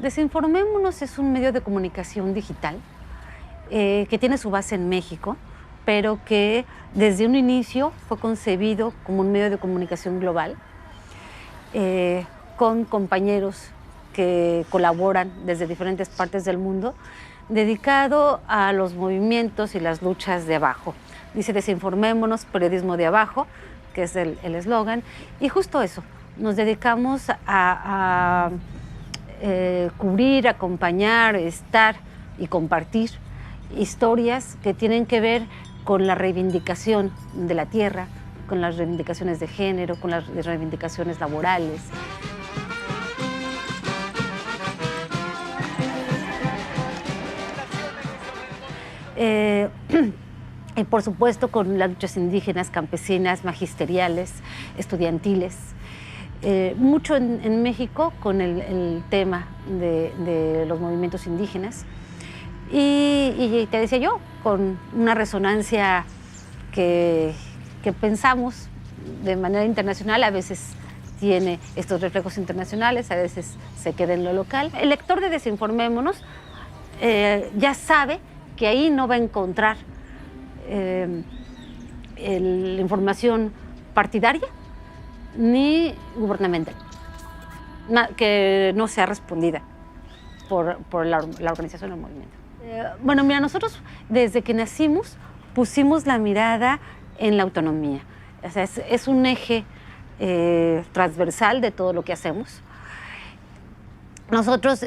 Desinformémonos es un medio de comunicación digital que tiene su base en México, pero que desde un inicio fue concebido como un medio de comunicación global, con compañeros que colaboran desde diferentes partes del mundo, dedicado a los movimientos y las luchas de abajo. Dice Desinformémonos, periodismo de abajo, que es el eslogan, y justo eso, nos dedicamos a cubrir, acompañar, estar y compartir historias que tienen que ver con la reivindicación de la tierra, con las reivindicaciones de género, con las reivindicaciones laborales. Y por supuesto con las luchas indígenas, campesinas, magisteriales, estudiantiles. Mucho en México con el tema de los movimientos indígenas y te decía yo, con una resonancia que pensamos de manera internacional, a veces tiene estos reflejos internacionales, a veces se queda en lo local. El lector de Desinformémonos ya sabe que ahí no va a encontrar la información partidaria ni gubernamental, que no sea respondida por la organización del movimiento. Bueno, mira, nosotros desde que nacimos pusimos la mirada en la autonomía. O sea, es un eje transversal de todo lo que hacemos. Nosotros,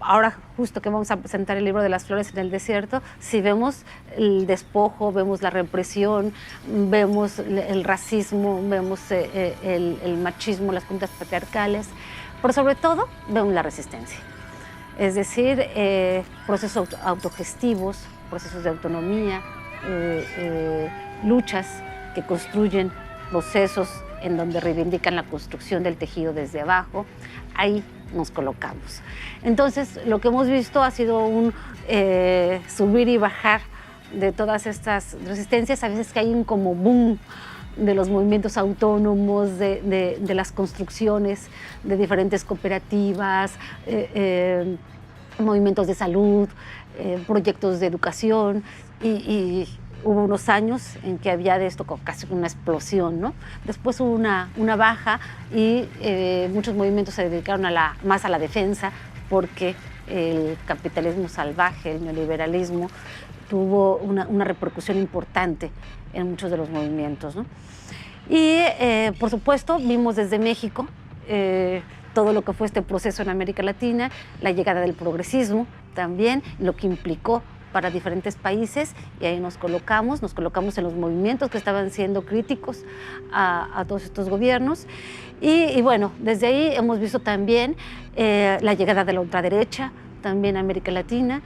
ahora justo que vamos a presentar el libro de las flores en el desierto, si vemos el despojo, vemos la represión, vemos el racismo, vemos el machismo, las juntas patriarcales, pero sobre todo vemos la resistencia. Es decir, procesos autogestivos, procesos de autonomía, luchas que construyen procesos en donde reivindican la construcción del tejido desde abajo. Ahí nos colocamos. Entonces, lo que hemos visto ha sido un subir y bajar de todas estas resistencias. A veces que hay un como boom de los movimientos autónomos, de las construcciones de diferentes cooperativas, movimientos de salud, proyectos de educación y hubo unos años en que había de esto casi una explosión, ¿no? Después hubo una baja y muchos movimientos se dedicaron más a la defensa porque el capitalismo salvaje, el neoliberalismo, tuvo una repercusión importante en muchos de los movimientos, ¿no? Y por supuesto vimos desde México todo lo que fue este proceso en América Latina, la llegada del progresismo también, lo que implicó para diferentes países, y ahí nos colocamos en los movimientos que estaban siendo críticos a todos estos gobiernos. Y bueno, desde ahí hemos visto también la llegada de la ultraderecha, también a América Latina,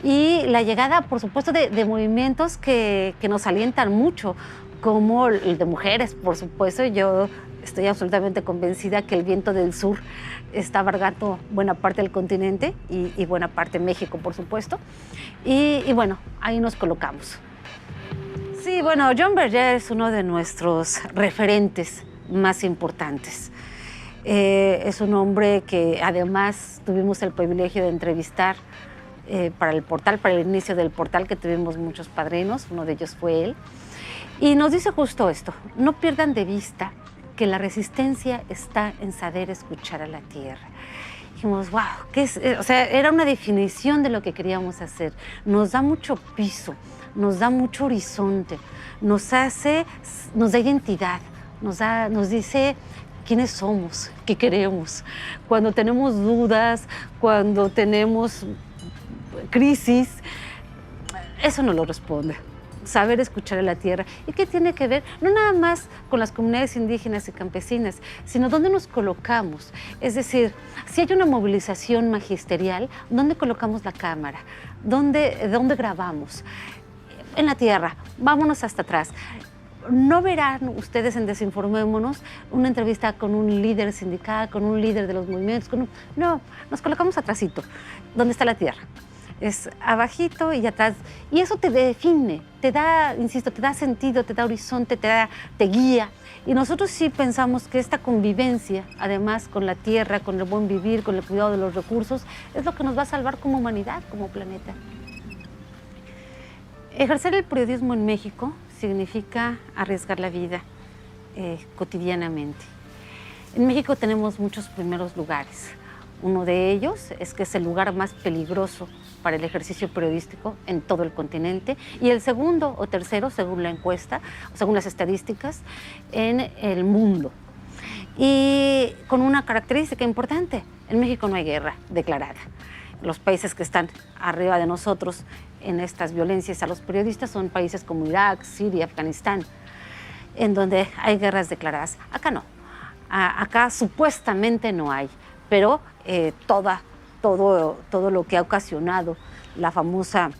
y la llegada, por supuesto, de movimientos que nos alientan mucho, como el de mujeres, por supuesto. Yo estoy absolutamente convencida que el viento del sur está abarcando buena parte del continente y buena parte de México, por supuesto. Y bueno, ahí nos colocamos. Sí, bueno, John Berger es uno de nuestros referentes más importantes. Es un hombre que además tuvimos el privilegio de entrevistar para el portal, para el inicio del portal, que tuvimos muchos padrinos, uno de ellos fue él. Y nos dice justo esto: no pierdan de vista que la resistencia está en saber escuchar a la tierra. Dijimos, wow, ¿qué es? O sea, era una definición de lo que queríamos hacer. Nos da mucho piso, nos da mucho horizonte, nos da identidad, nos dice quiénes somos, qué queremos. Cuando tenemos dudas, cuando tenemos crisis, eso nos lo responde. Saber escuchar a la tierra. ¿Y qué tiene que ver? No nada más con las comunidades indígenas y campesinas, sino dónde nos colocamos. Es decir, si hay una movilización magisterial, ¿dónde colocamos la cámara? ¿Dónde grabamos? En la tierra, vámonos hasta atrás. no verán ustedes en Desinformémonos una entrevista con un líder sindical, con un líder de los movimientos, no, nos colocamos atrásito, donde está la tierra. Es abajito y atrás. Y eso te define, te da, insisto, te da sentido, te da horizonte, te guía. Y nosotros sí pensamos que esta convivencia, además con la tierra, con el buen vivir, con el cuidado de los recursos, es lo que nos va a salvar como humanidad, como planeta. Ejercer el periodismo en México significa arriesgar la vida cotidianamente. En México tenemos muchos primeros lugares. Uno de ellos es que es el lugar más peligroso para el ejercicio periodístico en todo el continente, y el segundo o tercero, según la encuesta, o según las estadísticas, en el mundo. Y con una característica importante: en México no hay guerra declarada. Los países que están arriba de nosotros en estas violencias a los periodistas son países como Irak, Siria, Afganistán, en donde hay guerras declaradas. Acá no. Acá supuestamente no hay, pero todo lo que ha ocasionado la famosa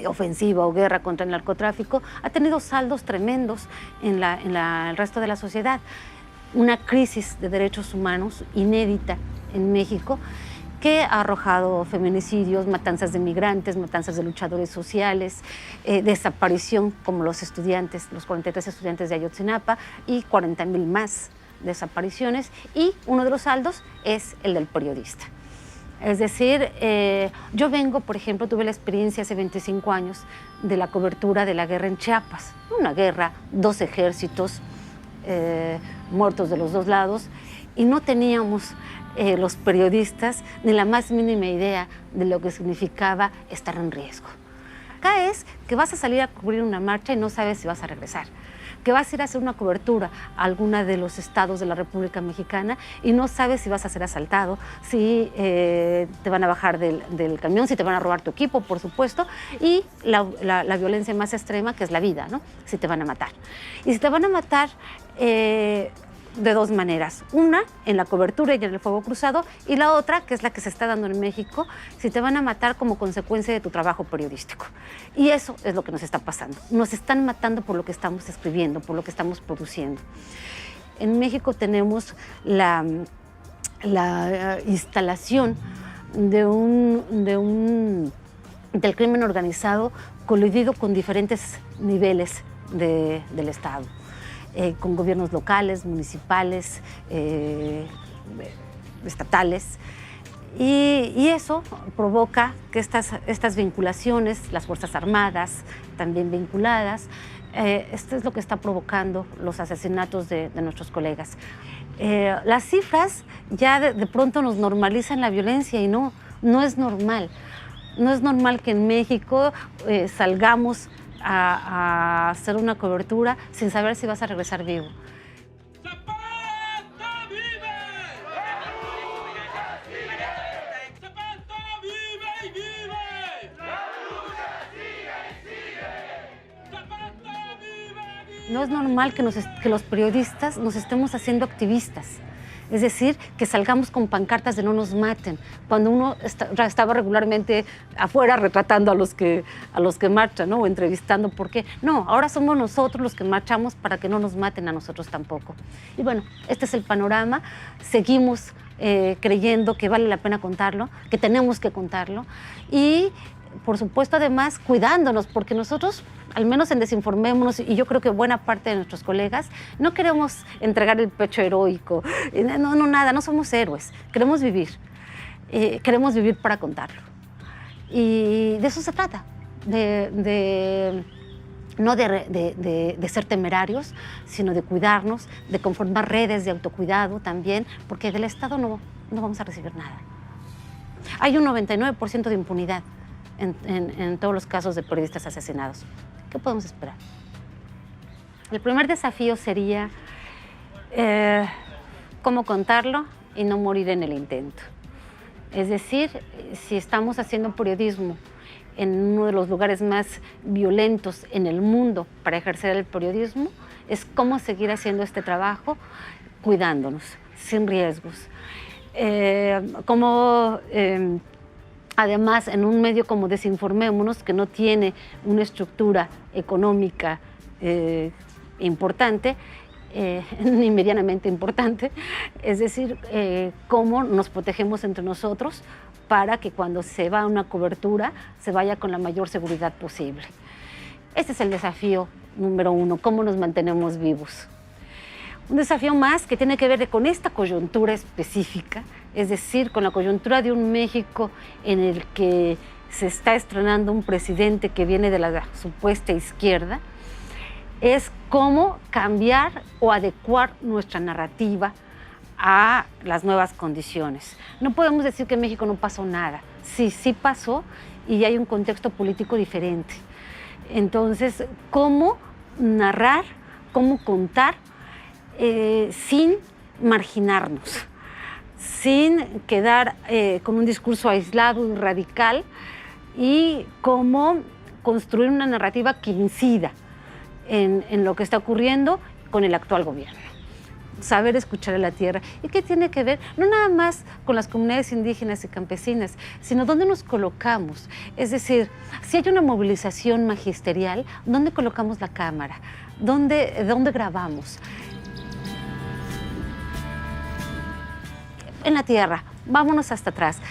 ofensiva o guerra contra el narcotráfico ha tenido saldos tremendos en el resto de la sociedad. Una crisis de derechos humanos inédita en México, que ha arrojado feminicidios, matanzas de migrantes, matanzas de luchadores sociales, desaparición como los 43 estudiantes de Ayotzinapa y 40,000 más desapariciones, y uno de los saldos es el del periodista. Es decir, yo vengo, por ejemplo, tuve la experiencia hace 25 años de la cobertura de la guerra en Chiapas. Una guerra, 2 ejércitos, muertos de los 2 lados, y no teníamos los periodistas ni la más mínima idea de lo que significaba estar en riesgo. Acá es que vas a salir a cubrir una marcha y no sabes si vas a regresar, que vas a ir a hacer una cobertura a alguna de los estados de la República Mexicana y no sabes si vas a ser asaltado, si te van a bajar del camión, si te van a robar tu equipo, por supuesto, y la violencia más extrema, que es la vida, ¿no? Si te van a matar. Y si te van a matar de 2 maneras. Una, en la cobertura y en el fuego cruzado, y la otra, que es la que se está dando en México, si te van a matar como consecuencia de tu trabajo periodístico. Y eso es lo que nos está pasando. Nos están matando por lo que estamos escribiendo, por lo que estamos produciendo. En México tenemos la instalación del crimen organizado coludido con diferentes niveles del Estado. Con gobiernos locales, municipales, estatales. Y eso provoca que estas vinculaciones, las Fuerzas Armadas también vinculadas, esto es lo que está provocando los asesinatos de nuestros colegas. Las cifras ya de pronto nos normalizan la violencia, y no es normal. No es normal que en México salgamos a hacer una cobertura sin saber si vas a regresar vivo. ¡Zapata vive! ¡Zapata vive y vive! ¡La lucha sigue y sigue! ¡Zapata vive! No es normal que los periodistas nos estemos haciendo activistas. Es decir, que salgamos con pancartas de no nos maten, cuando uno estaba regularmente afuera retratando a los que marchan, ¿no? O entrevistando. ¿Por qué? No, ahora somos nosotros los que marchamos para que no nos maten a nosotros tampoco. Y bueno, este es el panorama. Seguimos creyendo que vale la pena contarlo, que tenemos que contarlo, y por supuesto además cuidándonos, porque nosotros, al menos en Desinformémonos, y yo creo que buena parte de nuestros colegas, no queremos entregar el pecho heroico, nada, no somos héroes, queremos vivir para contarlo. Y de eso se trata, no de ser temerarios, sino de cuidarnos, de conformar redes de autocuidado también, porque del Estado no vamos a recibir nada. Hay un 99% de impunidad en todos los casos de periodistas asesinados. ¿Qué podemos esperar? El primer desafío sería cómo contarlo y no morir en el intento. Es decir, si estamos haciendo periodismo en uno de los lugares más violentos en el mundo para ejercer el periodismo, es cómo seguir haciendo este trabajo cuidándonos, sin riesgos. Además, en un medio como Desinformémonos, que no tiene una estructura económica importante, ni medianamente importante, es decir, cómo nos protegemos entre nosotros para que cuando se va a una cobertura se vaya con la mayor seguridad posible. Este es el desafío número 1, cómo nos mantenemos vivos. Un desafío más que tiene que ver con esta coyuntura específica, es decir, con la coyuntura de un México en el que se está estrenando un presidente que viene de la supuesta izquierda, es cómo cambiar o adecuar nuestra narrativa a las nuevas condiciones. No podemos decir que en México no pasó nada. Sí, sí pasó y hay un contexto político diferente. Entonces, ¿cómo narrar, cómo contar sin marginarnos, sin quedar con un discurso aislado y radical, y cómo construir una narrativa que incida en lo que está ocurriendo con el actual gobierno? Saber escuchar a la tierra. ¿Y qué tiene que ver? No nada más con las comunidades indígenas y campesinas, sino dónde nos colocamos. Es decir, si hay una movilización magisterial, ¿dónde colocamos la cámara? ¿Dónde grabamos? En la tierra, vámonos hasta atrás.